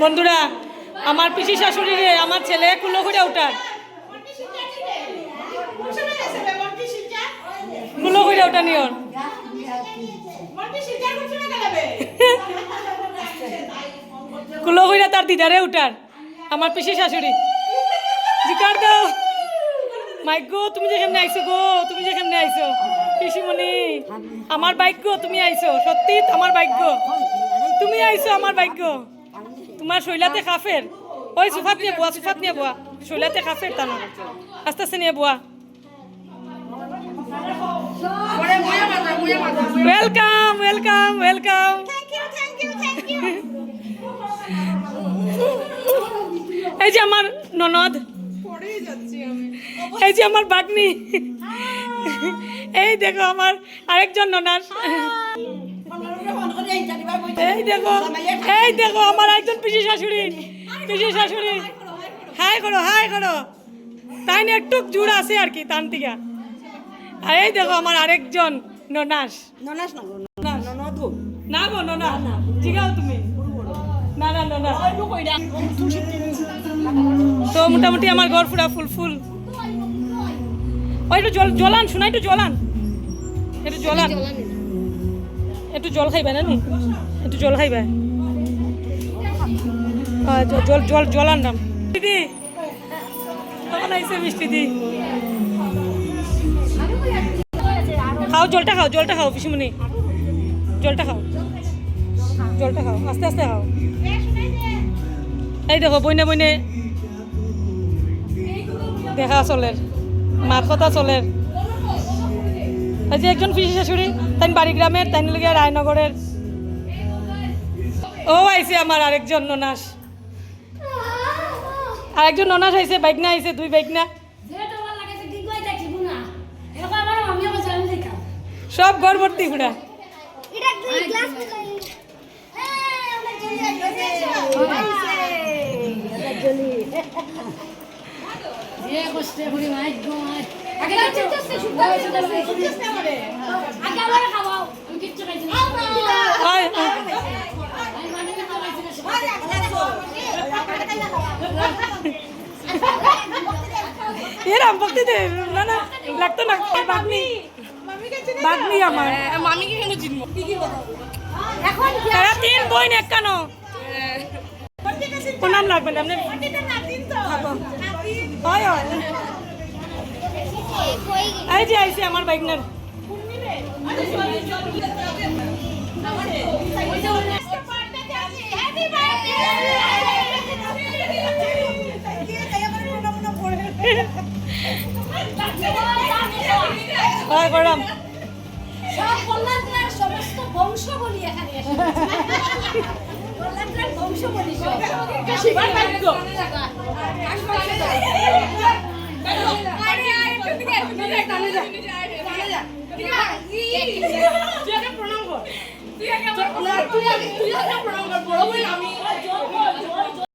বন্ধুরা আমার পিসি শাশুড়ি রে আমার ছেলে কুলো করে উঠার কুলো করে উঠা নিয়র কুলো করে তার দিদারে উঠার আমার পিসি শাশুড়ি জিকার দাও মাইক গো তুমি যে কেমনে আইছো গো তুমি যে কেমনে আইছো পিসিমণি আমার ভাগ্য তুমি আইছো সত্যি আমার ভাগ্য তুমি আইছো আমার ভাগ্য তোমার শৈলাতে কাফের ওই সুফাত নিয়ে বোয়া শৈলাতে কাফের তা না আস্তে আস্তে নিয়ে বোয়া ওয়েলকাম ওয়েলকাম ওয়েলকাম এই যে আমার ননদ এই যে আমার বাগনি এই দেখো আমার আরেকজন ননদ এই দেখো আমার একজন পিসি শাশুড়ি হাই করো তাই না একটু জোর আছে আর কি তান্তিকা আর এই দেখো আমার আরেকজন ননাস না গো ননা জিগাও তুমি না তো মোটামুটি আমার ঘর পুরা ফুল ওই একটু জলান শোনা একটু জলান একটু জল খাইবা না একটু জল খাইবা জলান নাম দিদি তখন আইসে মিষ্টি দি খাও জলটা খাও পিসিমণি জলটা খাও আস্তে আস্তে খাও এই দেখো বইনে দেখা চলের মাত কথা চলের এই যে একজন পিসি শাশুড়ি তাই বাড়ি গ্রামের তাই লিগে রায়নগরের ও আইছে আমার আরেকজন ননাস আইছে বাইকনা আইছে দুই বাইকনা সব ঘর ভর্তি ঘুরা এরম ভক্তি দে না লাগতো না বাগনি আমার মামিকে কেন চিনবো এখন তারা তিন বোন একানো কোন নাম লাগবে না আপনি হয় এই যে আইছে আমার বাইকনার হয় গরম সব কল্যাণের সমস্ত বংশ বলি এখানে কল্যাণের বংশ বলি শিবার ভাগ্য আরে একটু দিকে টানে যা তুই আগে প্রণাম কর তুই আগে প্রণাম কর বড় বই আমি